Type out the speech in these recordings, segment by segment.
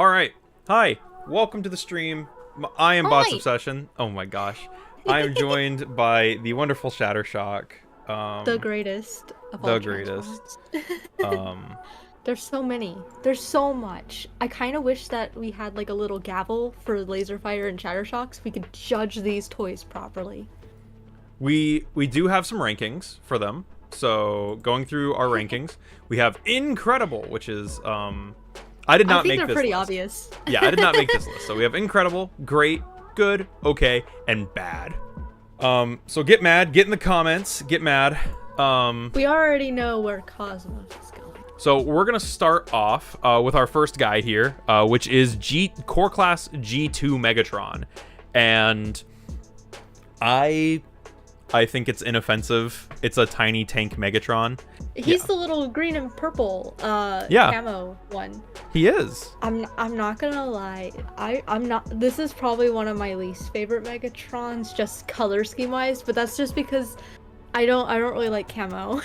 All right. Hi. Welcome to the stream. I am Bots Hi. Obsession. Oh my gosh. I am joined by the wonderful Shattershock. The greatest of The all greatest. Transformers. There's so many. There's so much. I kind of wish that we had like a little gavel for Laserfire and Shattershock so we could judge these toys properly. We do have some rankings for them. So going through our rankings, we have Incredible, which is I did not I think make they're this pretty list. obvious. Yeah, I did not make this list. So we have Incredible, Great, Good, Okay, and Bad. So get mad, get in the comments, get mad. We already know where Cosmos is going. So we're gonna start off with our first guy here, which is Core Class G2 Megatron, and I think it's inoffensive. It's a tiny tank Megatron. He's the little green and purple camo one. He is. I'm not gonna lie. I'm not. This is probably one of my least favorite Megatrons, just color scheme wise. But that's just because I don't really like camo.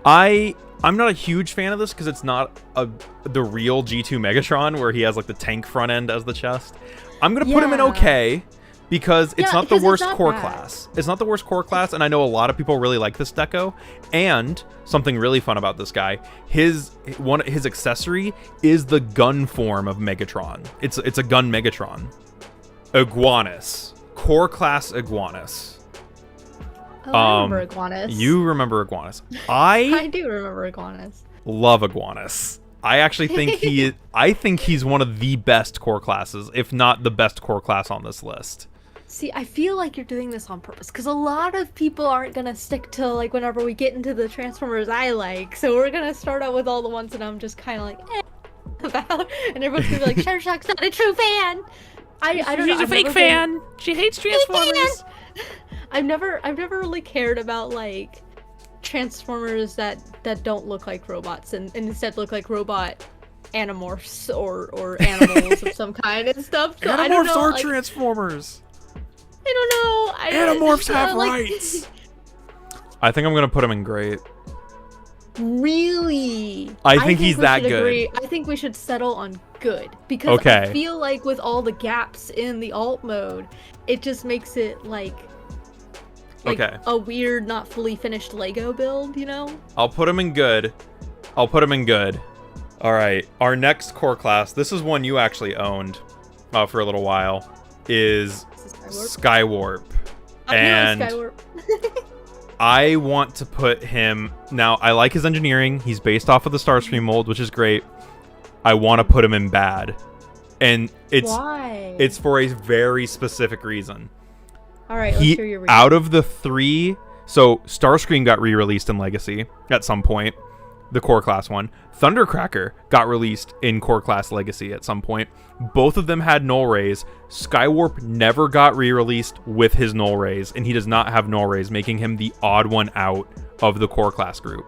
I'm not a huge fan of this because it's not the real G2 Megatron where he has like the tank front end as the chest. I'm gonna put him in okay. Because it's not the worst core class. It's not the worst core class, and I know a lot of people really like this deco. And something really fun about this guy, his accessory is the gun form of Megatron. It's a gun Megatron. Iguanus. Core class Iguanus. Oh, I remember Iguanus. You remember Iguanus. I do remember Iguanus. Love Iguanus. I actually think he's one of the best core classes, if not the best core class on this list. See, I feel like you're doing this on purpose because a lot of people aren't gonna stick to like whenever we get into the Transformers I like. So we're gonna start out with all the ones that I'm just kind of like about, and everyone's gonna be like, Shattershock's not a true fan. I don't know. She's a fake fan. She hates Transformers. I've never really cared about like Transformers that don't look like robots and instead look like robot animorphs or animals of some kind and stuff. So I don't Animorphs know, are like, Transformers. I don't know. Animorphs have rights. I think I'm gonna put him in Great. Really? I think he's that good. Agree. I think we should settle on good because I feel like with all the gaps in the alt mode, it just makes it like a weird, not fully finished Lego build, you know? I'll put him in good. All right, our next core class, this is one you actually owned for a little while, is Skywarp. And Skywarp. I want to put him... Now, I like his engineering. He's based off of the Starscream mold, which is great. I want to put him in bad. And Why? It's for a very specific reason. Alright, let's hear your reason. Out of the three... So, Starscream got re-released in Legacy at some point. The core class one. Thundercracker got released in core class Legacy at some point. Both of them had null rays. Skywarp never got re-released with his null rays, and he does not have null rays, making him the odd one out of the core class group.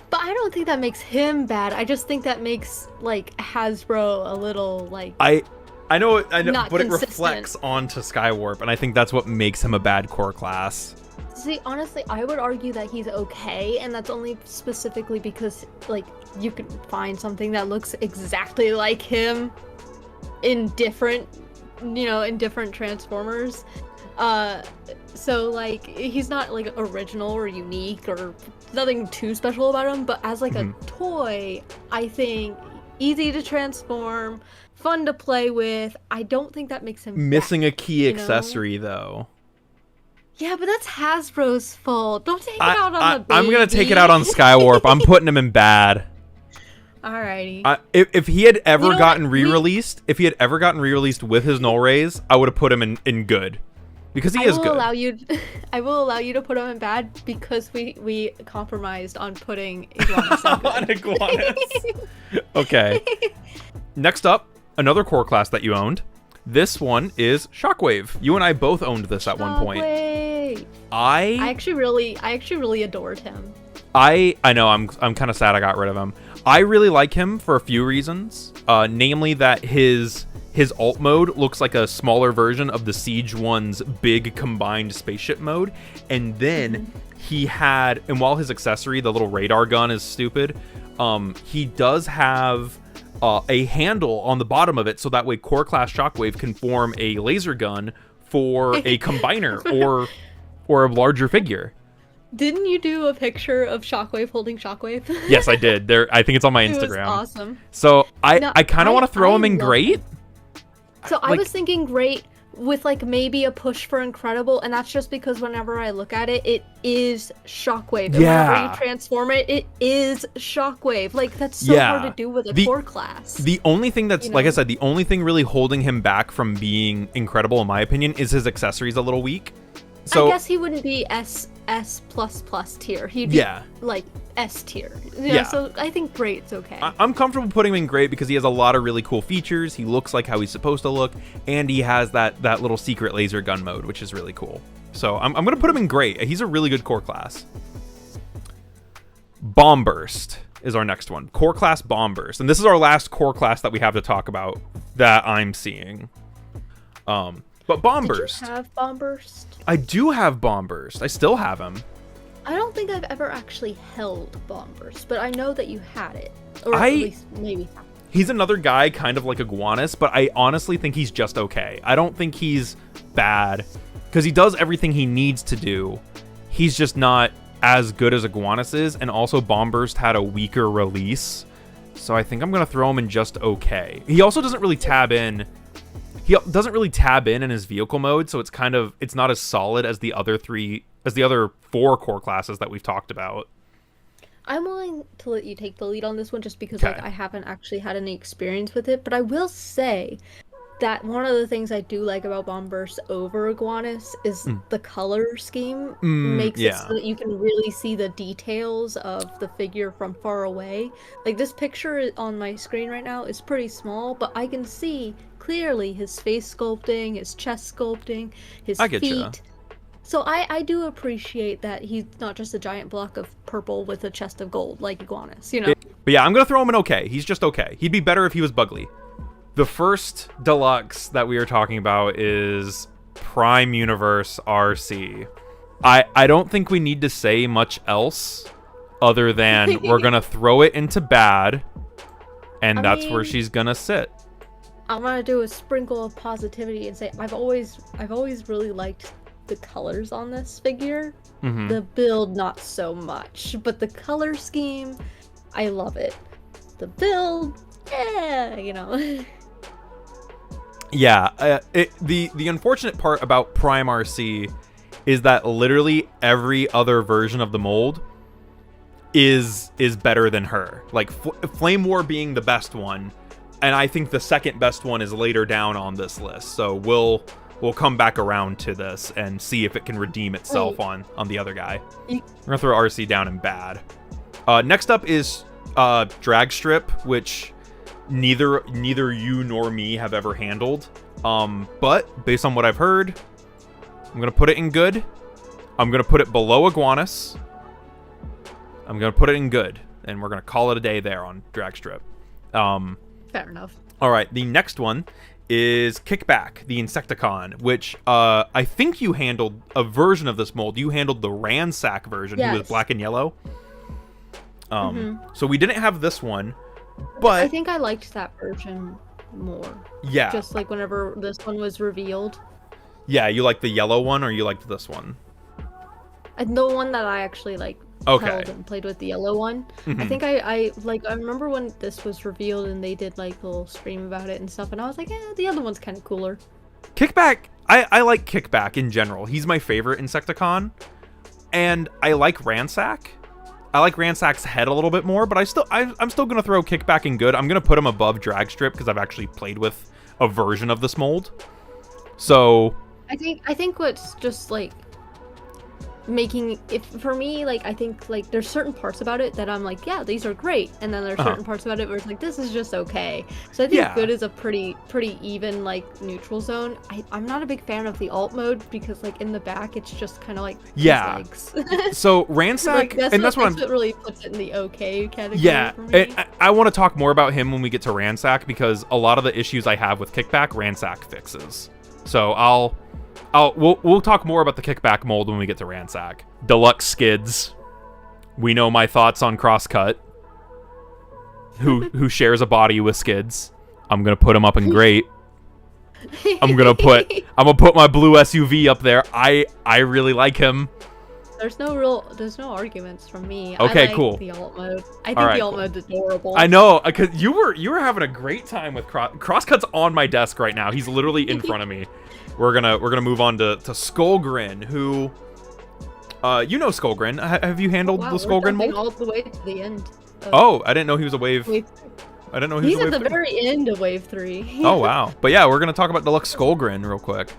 But I don't think that makes him bad. I just think that makes like Hasbro a little like I know, but it consistent. reflects onto Skywarp, and I think that's what makes him a bad core class. See, honestly, I would argue that he's okay, and that's only specifically because, like, you can find something that looks exactly like him in different Transformers. So, like, he's not, like, original or unique or nothing too special about him, but as, like, a toy, I think easy to transform, fun to play with. I don't think that makes him missing bad, a key accessory, though. Yeah, but that's Hasbro's fault. Don't take it out on the baby. I'm gonna take it out on Skywarp. I'm putting him in bad. Alrighty. If he had ever gotten re-released, with his null rays, I would have put him in good, because he is good. I will allow you to put him in bad because we compromised on putting Iguanus in good. On Iguanus. Okay. Next up, another core class that you owned. This one is Shockwave. You and I both owned this at one point. I actually really adored him. I know I'm kind of sad I got rid of him. I really like him for a few reasons. Namely that his alt mode looks like a smaller version of the Siege One's big combined spaceship mode, and then while his accessory, the little radar gun, is stupid, he does have a handle on the bottom of it, so that way Core Class Shockwave can form a laser gun for a combiner or a larger figure. Didn't you do a picture of Shockwave holding Shockwave? Yes, I did. I think it's on my Instagram. It was awesome. So I kind of want to throw him in great. So I was thinking great with like maybe a push for incredible, and that's just because whenever I look at it, it is Shockwave. And whenever you transform it, it is Shockwave. Like that's so hard to do with a core class. The only thing that's, like I said, the only thing really holding him back from being incredible, in my opinion, is his accessories a little weak. So I guess he wouldn't be S tier. He'd be like S tier. Yeah. So I think great's okay. I'm comfortable putting him in great because he has a lot of really cool features. He looks like how he's supposed to look, and he has that little secret laser gun mode, which is really cool. So I'm gonna put him in great. He's a really good core class. Bomb Burst is our next one. Core class Bomb Burst, and this is our last core class that we have to talk about that I'm seeing. But Bomb Burst. Did you have Bomb Burst? I do have Bomb Burst. I still have him. I don't think I've ever actually held Bomb Burst, but I know that you had it. Or at least maybe. He's another guy kind of like Iguanus, but I honestly think he's just okay. I don't think he's bad, because he does everything he needs to do. He's just not as good as Iguanus is, and also Bomb Burst had a weaker release, so I think I'm going to throw him in just okay. He also doesn't really tab in. He doesn't really tab in his vehicle mode, so it's not as solid as the other four core classes that we've talked about. I'm willing to let you take the lead on this one just because like I haven't actually had any experience with it, but I will say that one of the things I do like about Bomb Burst over Iguanus is the color scheme makes it so that you can really see the details of the figure from far away. Like this picture on my screen right now is pretty small, but I can see clearly his face sculpting, his chest sculpting, his feet. So I do appreciate that he's not just a giant block of purple with a chest of gold like Iguanus, you know? But yeah, I'm going to throw him in okay. He's just okay. He'd be better if he was Bugly. The first deluxe that we are talking about is Prime Universe RC. I don't think we need to say much else other than we're going to throw it into bad, and that's where she's going to sit. I'm going to do a sprinkle of positivity and say I've always really liked the colors on this figure. The build, not so much, but the color scheme, I love it. The build, you know. Yeah, the unfortunate part about Prime RC is that literally every other version of the mold is better than her. Like Flame War being the best one, and I think the second best one is later down on this list. So we'll come back around to this and see if it can redeem itself on the other guy. We're gonna throw RC down in bad. Next up is Drag Strip, which neither you nor me have ever handled. But based on what I've heard, I'm gonna put it in good. I'm gonna put it below Iguanus. I'm gonna put it in good, and we're gonna call it a day there on Drag Strip. Fair enough. All right, the next one is Kickback, the Insecticon, which I think you handled a version of this mold. You handled the Ransack version, who was black and yellow. So we didn't have this one, but I think I liked that version more. Yeah. Just like whenever this one was revealed. Yeah, you liked the yellow one, or you liked this one? And the one that I actually held and played with, the yellow one. I think I remember when this was revealed and they did like a little stream about it and stuff, and I was like, the other one's kind of cooler. Kickback, I like Kickback in general. He's my favorite Insecticon, and I like Ransack. I like Ransack's head a little bit more, but I'm still gonna throw Kickback in good. I'm gonna put him above Drag Strip because I've actually played with a version of this mold. So I think what's just like making it for me, like I think like there's certain parts about it that I'm like, yeah, these are great, and then there's certain parts about it where it's like, this is just okay. So I think good is a pretty even like neutral zone. I'm not a big fan of the alt mode because like in the back it's just kind of like legs. So Ransack, like, and that's what really puts it in the okay category. Yeah, for me. I want to talk more about him when we get to Ransack, because a lot of the issues I have with Kickback, Ransack fixes. So we'll talk more about the Kickback mold when we get to Ransack. Deluxe Skids. We know my thoughts on Crosscut. who shares a body with Skids. I'm gonna put him up in great. I'm gonna put my blue SUV up there. I really like him. There's no arguments from me. Okay, I like cool. the alt mode. I think Alright, the alt cool. mode's adorable. I know, because you were having a great time with Crosscut's on my desk right now. He's literally in front of me. We're gonna move on to Skullgrin, who you know Skullgrin. Have you handled the Skullgrin mold? All the way to the end. Oh, I didn't know he was a wave. Wave I didn't know he was He's a wave at the 3. very end of Wave 3. Oh wow. But yeah, we're gonna talk about Deluxe Skullgrin real quick.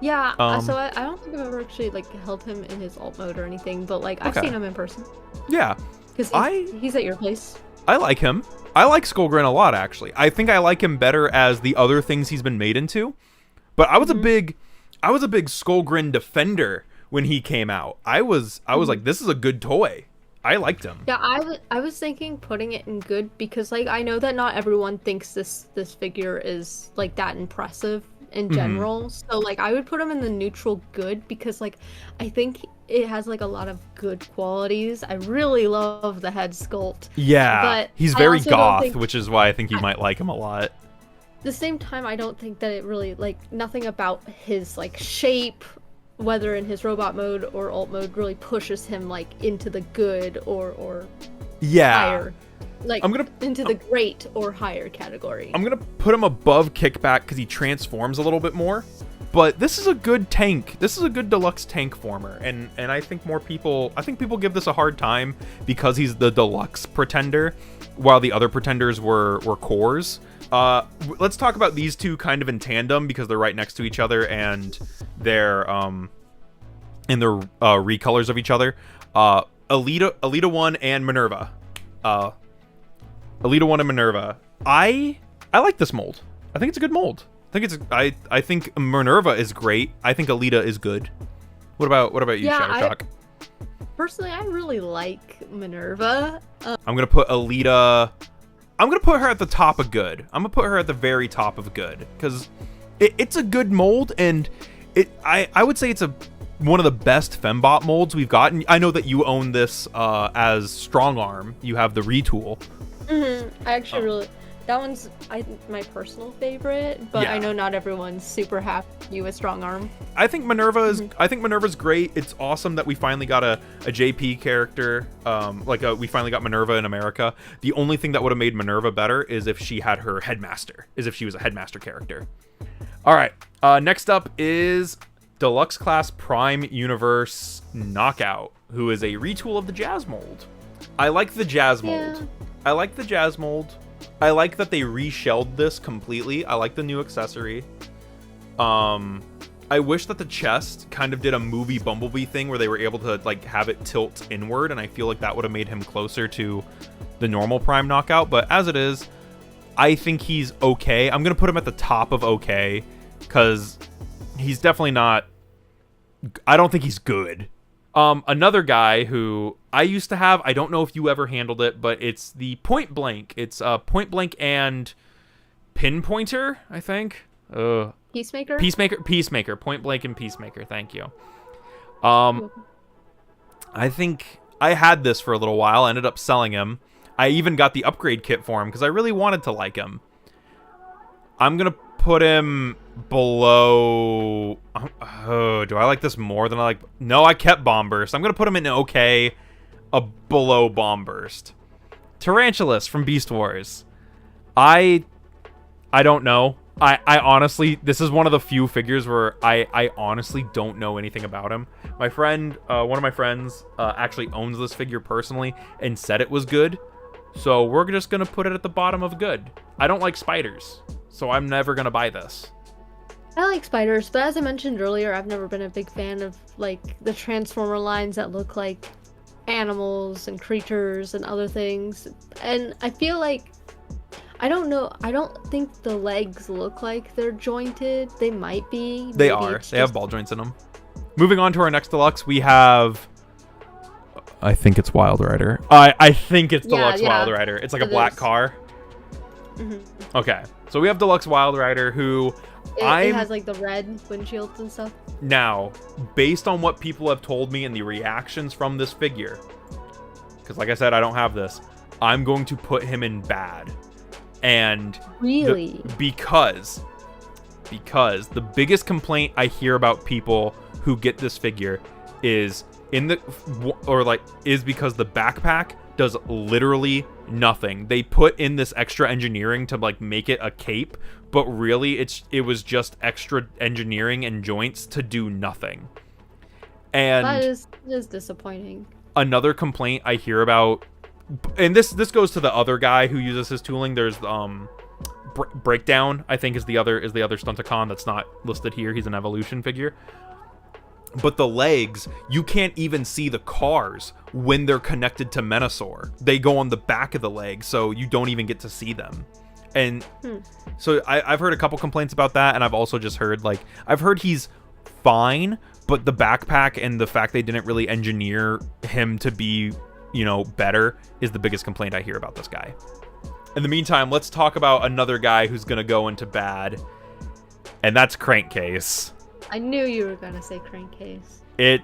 Yeah, so I don't think I've ever actually like held him in his alt mode or anything, but like I've Okay. seen him in person. Yeah. Because he's at your place. I like him. I like Skullgrin a lot, actually. I think I like him better as the other things he's been made into. But I was a big Skullgrin defender when he came out. I was like, this is a good toy. I liked him. Yeah, I was thinking putting it in good because like I know that not everyone thinks this figure is like that impressive in general. So like I would put him in the neutral good because like I think it has like a lot of good qualities. I really love the head sculpt. Yeah, but he's I very also don't goth, think- which is why I think you might like him a lot. the same time, I don't think that it really like nothing about his like shape, whether in his robot mode or alt mode, really pushes him like into the good or Yeah. higher, like I'm gonna into the great or higher category. I'm gonna put him above Kickback because he transforms a little bit more. But this is a good tank. This is a good deluxe tank former, and I think people give this a hard time because he's the deluxe pretender, while the other pretenders were cores. Let's talk about these two kind of in tandem because they're right next to each other and they're recolors of each other. Alita 1 and Minerva. Alita 1 and Minerva. I like this mold. I think it's a good mold. I think Minerva is great. I think Alita is good. What about you, Shadowshock? Personally, I really like Minerva. I'm gonna put Alita. I'm gonna put her at the top of good. I'm gonna put her at the very top of good because it's a good mold, and I would say it's one of the best Fembot molds we've gotten. I know that you own this as Strong Arm. You have the retool. I actually really. That one's my personal favorite, but Yeah. I know not everyone's super happy with Strong Arm. I think Minerva is. I think Minerva's great. It's awesome that we finally got a JP character. We finally got Minerva in America. The only thing that would have made Minerva better is if she had her headmaster. Is if she was a headmaster character. All right. Next up is Deluxe Class Prime Universe Knockout, who is a retool of the Jazz mold. I like the Jazz mold. Yeah. I like the Jazz mold. I like that they reshelled this completely. I like the new accessory. I wish that the chest kind of did a movie Bumblebee thing where they were able to like have it tilt inward, and I feel like that would have made him closer to the normal Prime Knockout. But as it is, I think he's okay. I'm gonna put him at the top of okay because he's definitely not. I don't think he's good. Another guy who I used to have, I don't know if you ever handled it, but it's the Point Blank. It's Point Blank and Pinpointer, I think. Peacemaker? Peacemaker. Point Blank and Peacemaker. Thank you. I think I had this for a little while. I ended up selling him. I even got the upgrade kit for him because I really wanted to like him. I'm gonna put him below. Oh, do I like this more than I like? No, I kept Bomb Burst. I'm gonna put him in okay, below Bomb Burst. Tarantulas from Beast Wars. I don't know. I honestly, this is one of the few figures where I honestly don't know anything about him. My friend, one of my friends, actually owns this figure personally and said it was good. So we're just gonna put it at the bottom of good. I don't like spiders, so I'm never gonna buy this. I like spiders, but as I mentioned earlier, I've never been a big fan of like the Transformer lines that look like animals and creatures and other things. And I feel like I don't know. I don't think the legs look like they're jointed. They might be. They Maybe are. it's They have just- ball joints in them. Moving on to our next deluxe, we have. I think it's Wild Rider. I think it's Deluxe yeah, Wild Rider. It's like a it black is. car. Mhm. Okay, so we have Deluxe Wild Rider, who It has like the red windshields and stuff. now, based on what people have told me and the reactions from this figure, because like I said, I don't have this. I'm going to put him in bad. And Really? because the biggest complaint I hear about people who get this figure is because the backpack does literally nothing. They put in this extra engineering to like make it a cape, but really it was just extra engineering and joints to do nothing. And that is disappointing. Another complaint I hear about, and this goes to the other guy who uses his tooling. There's Breakdown, I think, is the other Stunticon that's not listed here. He's an evolution figure. But the legs, you can't even see the cars when they're connected to Menasor. They go on the back of the leg, so you don't even get to see them. And so I've heard a couple complaints about that, and I've also just heard, like, I've heard he's fine, but the backpack and the fact they didn't really engineer him to be, you know, better is the biggest complaint I hear about this guy. In the meantime, let's talk about another guy who's going to go into bad, and that's Crankcase. I knew you were gonna say Crankcase. It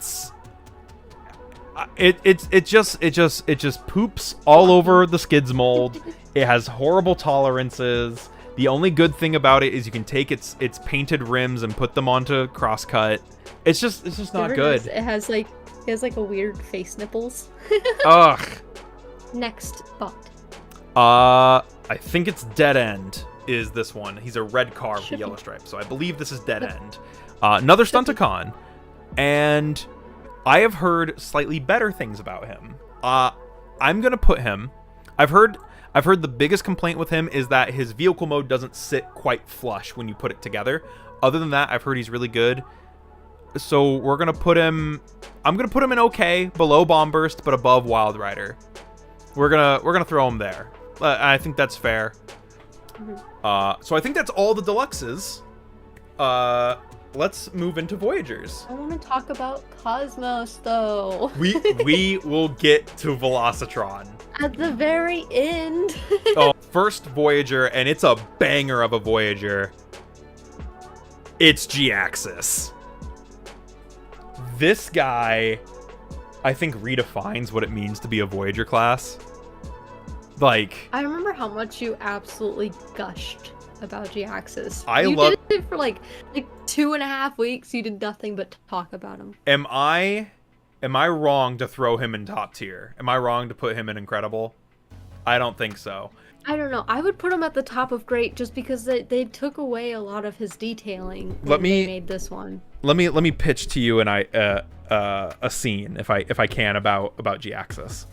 just poops all over the skids mold. It has horrible tolerances. The only good thing about it is you can take its painted rims and put them onto crosscut. It's just not good. It has like a weird face nipples. Ugh. Next bot. I think it's Dead End is this one. He's a red car with a yellow stripe, so I believe this is Dead End. Another Stunticon, and I have heard slightly better things about him. I'm gonna put him. I've heard the biggest complaint with him is that his vehicle mode doesn't sit quite flush when you put it together. Other than that, I've heard he's really good. So we're gonna put him. I'm gonna put him in okay, below Bomb Burst, but above Wild Rider. We're gonna throw him there. I think that's fair. So I think that's all the deluxes. Let's move into Voyagers. I want to talk about Cosmos, though. We will get to Velocitron at the very end. Oh, first Voyager, and it's a banger of a Voyager. It's G-Axis. This guy, I think, redefines what it means to be a Voyager class. Like, I remember how much you absolutely gushed about G-Axis. You did it for like 2.5 weeks. You did nothing but talk about him. Am I wrong to throw him in top tier? Am I wrong to put him in incredible? I don't think so. I don't know. I would put him at the top of great just because they took away a lot of his detailing when they made this one. Let me pitch to you and a scene if I can about G-Axis.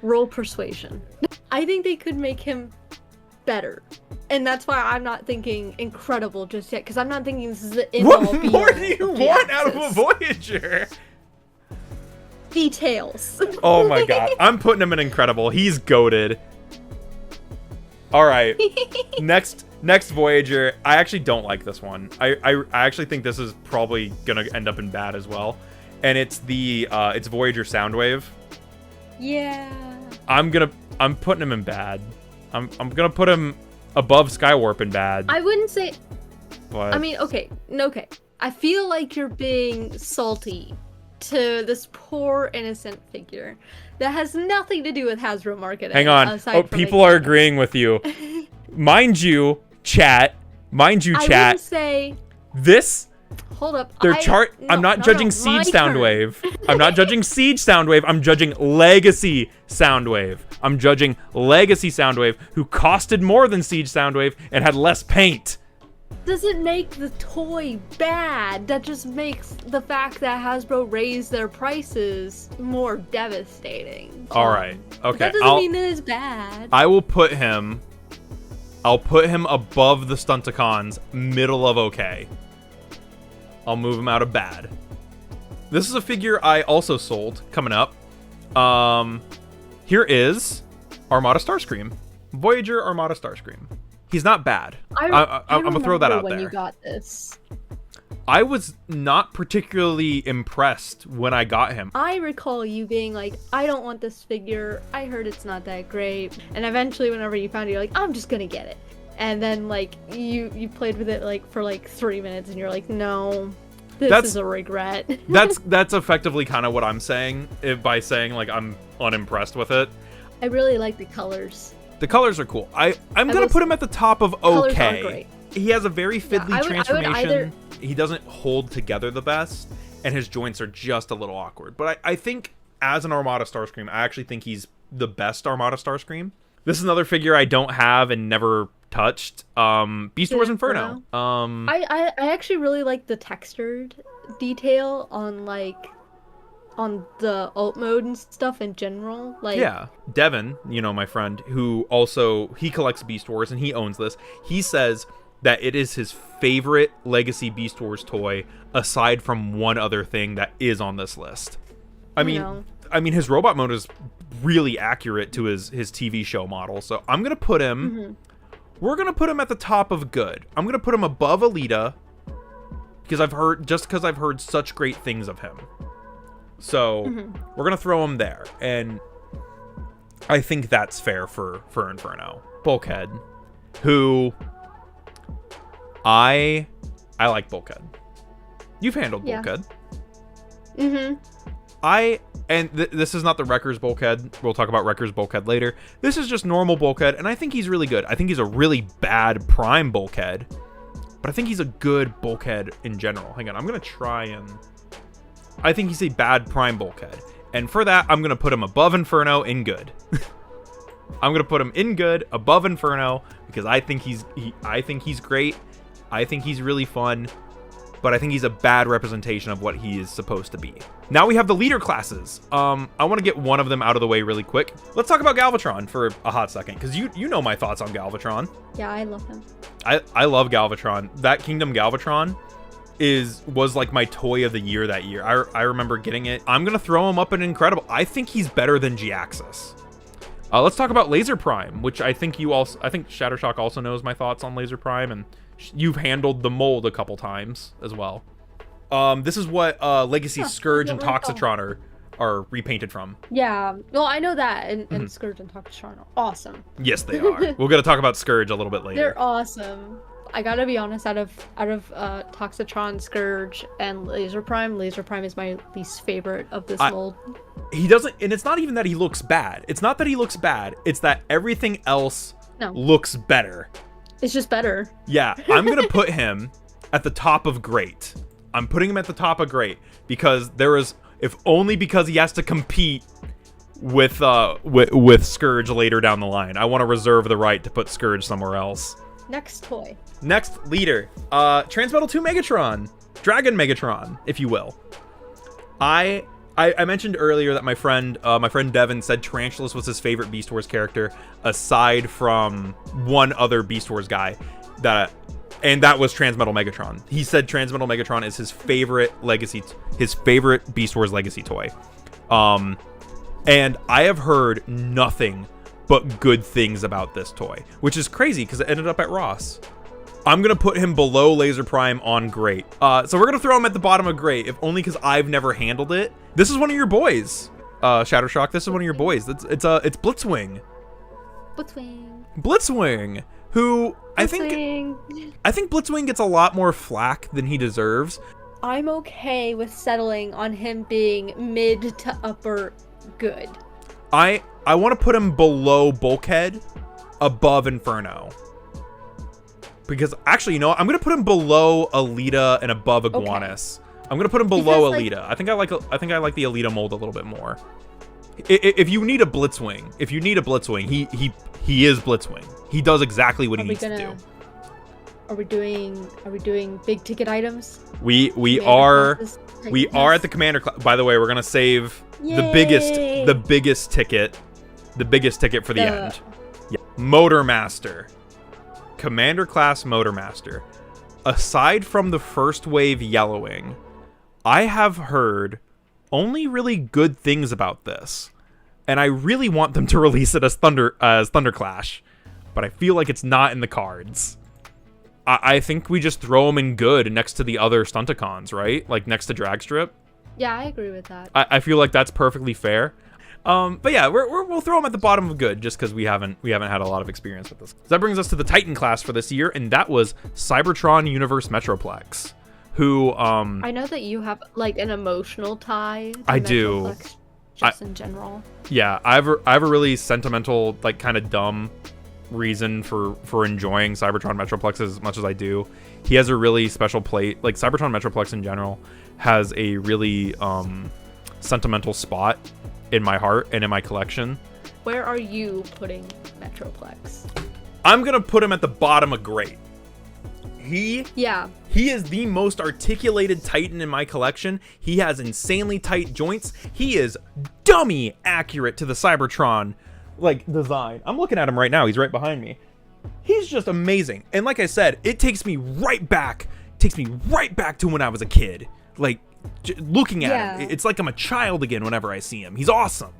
Roll persuasion. I think they could make him better, and that's why I'm not thinking incredible just yet, because I'm not thinking this is the end all be all. What more do you want out of a Voyager? Details. Oh my god, I'm putting him in incredible. He's goated. All right, next Voyager. I actually don't like this one. I actually think this is probably gonna end up in bad as well, and it's it's Voyager Soundwave. Yeah. I'm putting him in bad. I'm gonna put him above Skywarp in bad. I wouldn't say. But I mean, okay. I feel like you're being salty to this poor innocent figure that has nothing to do with Hasbro marketing. Hang on. Oh, people are agreeing with you. Mind you, chat. I wouldn't say this. Hold up. I'm not judging Siege Soundwave. I'm not judging Siege Soundwave. I'm judging Legacy Soundwave. I'm judging Legacy Soundwave, who costed more than Siege Soundwave and had less paint. Doesn't make the toy bad. That just makes the fact that Hasbro raised their prices more devastating. All right. Okay. That doesn't mean that it's bad. I'll put him above the Stunticons, middle of okay. I'll move him out of bad. This is a figure I also sold coming up. Here is Armada Starscream. Voyager Armada Starscream. He's not bad. I'm gonna throw that out there. When you got this, I was not particularly impressed when I got him. I recall you being like, I don't want this figure. I heard it's not that great. And eventually, whenever you found it, you're like, I'm just gonna get it. And then like you played with it like for like 3 minutes, and you're like, no, this is a regret. that's effectively kind of what I'm saying by saying like I'm unimpressed with it. I really like the colors. The colors are cool. I'm gonna put him at the top of Colors okay. are great. He has a very fiddly I would transformation. either- He doesn't hold together the best, and his joints are just a little awkward. But I think as an Armada Starscream, I actually think he's the best Armada Starscream. This is another figure I don't have and never touched. Beast Wars Inferno. I actually really like the textured detail on the alt mode and stuff in general. Like, yeah, Devin, my friend, who also he collects Beast Wars and he owns this. He says that it is his favorite Legacy Beast Wars toy, aside from one other thing that is on this list. I mean, his robot mode is really accurate to his TV show model. So I'm gonna put him. Mm-hmm. We're gonna put him at the top of good. I'm gonna put him above Alita because I've heard such great things of him. So we're gonna throw him there, and I think that's fair for Inferno. Bulkhead, who I like Bulkhead. You've handled Bulkhead. This is not the Wrecker's Bulkhead. We'll talk about Wrecker's Bulkhead later. This is just normal Bulkhead, and I think he's really good. I think he's a really bad Prime Bulkhead, but I think he's a good Bulkhead in general. Hang on, I'm gonna try and... I think he's a bad Prime Bulkhead, and for that, I'm gonna put him above Inferno in good. I'm gonna put him in good, above Inferno, because I think he's great. I think he's really fun, but I think he's a bad representation of what he is supposed to be. Now we have the leader classes. I want to get one of them out of the way really quick. Let's talk about Galvatron for a hot second, because you know my thoughts on Galvatron. Yeah, I love him. I love Galvatron. That Kingdom Galvatron was like my toy of the year that year. I remember getting it. I'm gonna throw him up in Incredible. I think he's better than G-Axis. Let's talk about Laser Prime, which I think Shattershock also knows my thoughts on Laser Prime, and you've handled the mold a couple times as well. This is what Legacy Scourge and Toxitron are repainted from. Yeah, well, I know that, and Scourge and Toxitron are awesome. Yes, they are. We're gonna talk about Scourge a little bit later. They're awesome. I gotta be honest, out of Toxitron, Scourge, and Laser Prime is my least favorite of this mold. He doesn't, and it's not even that he looks bad. It's not that he looks bad. It's that everything else looks better. It's just better. Yeah, I'm gonna put him at the top of great. I'm putting him at the top of great because if only because he has to compete with Scourge later down the line. I want to reserve the right to put Scourge somewhere else. Next toy. Next leader, Transmetal 2 Megatron, Dragon Megatron, if you will. I mentioned earlier that my friend Devin said Tarantulas was his favorite Beast Wars character, aside from one other Beast Wars guy, and that was Transmetal Megatron. He said Transmetal Megatron is his favorite Beast Wars Legacy toy. And I have heard nothing but good things about this toy, which is crazy because it ended up at Ross. I'm gonna put him below Laser Prime on great. So we're gonna throw him at the bottom of great, if only because I've never handled it. This is one of your boys, Shattershock. This is one of your boys. It's Blitzwing. Blitzwing, who I think Blitzwing gets a lot more flack than he deserves. I'm okay with settling on him being mid to upper good. I want to put him below Bulkhead, above Inferno. Because actually, I'm going to put him below Alita and above Iguanus. Okay. I'm going to put him below Alita. I think I like the Alita mold a little bit more. If you need a Blitzwing, he is Blitzwing. He does exactly what he needs to do. Are we doing big ticket items? We are at the Commander class. By the way, we're going to save the biggest ticket for the end. Yeah. Motor Master. Commander class Motor Master. Aside from the first wave yellowing, I have heard only really good things about this, and I really want them to release it as Thunder Clash, but I feel like it's not in the cards. I think we just throw them in good next to the other Stunticons, right? Like next to Dragstrip. Yeah, I agree with that. I feel like that's perfectly fair. But yeah, we'll throw them at the bottom of good just because we haven't had a lot of experience with this. So that brings us to the Titan class for this year, and that was Cybertron Universe Metroplex, who I know that you have like an emotional tie to I Metroplex. just in general. Yeah, I have a really sentimental, like, kind of dumb reason for enjoying Cybertron Metroplex as much as I do. He has a really special plate. Like, Cybertron Metroplex in general has a really sentimental spot in my heart and in my collection. Where are you putting Metroplex? I'm gonna put him at the bottom of great. He is the most articulated Titan in my collection. He has insanely tight joints. He is dummy accurate to the Cybertron like design. I'm looking at him right now. He's right behind me. He's just amazing. And like I said, it takes me right back to when I was a kid. Like looking at him, it's like I'm a child again whenever I see him. He's awesome.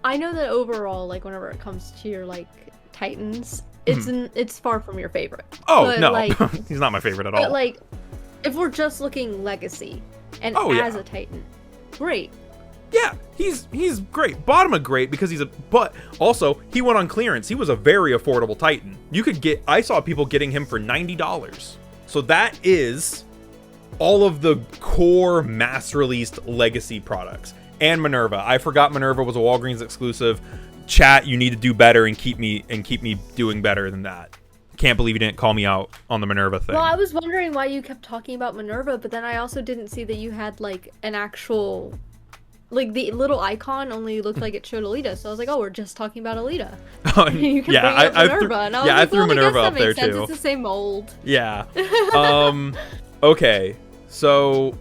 I know that overall, like whenever it comes to your like Titans, it's far from your favorite. Oh, but, no. Like, he's not my favorite at all. But like, if we're just looking legacy and as a Titan, great. Yeah, he's great. Bottom of great because but also he went on clearance. He was a very affordable Titan. I saw people getting him for $90. So that is all of the core mass released legacy products. And Minerva. I forgot Minerva was a Walgreens exclusive. Chat, you need to do better and keep me doing better than that. Can't believe you didn't call me out on the Minerva thing. Well, I was wondering why you kept talking about Minerva, but then I also didn't see that you had like an actual, like the little icon only looked like it showed Alita. So I was like, oh, we're just talking about Alita. You can bring up Minerva, and I was like, I threw Minerva up there sense. too. It's the same mold. Yeah. Okay. So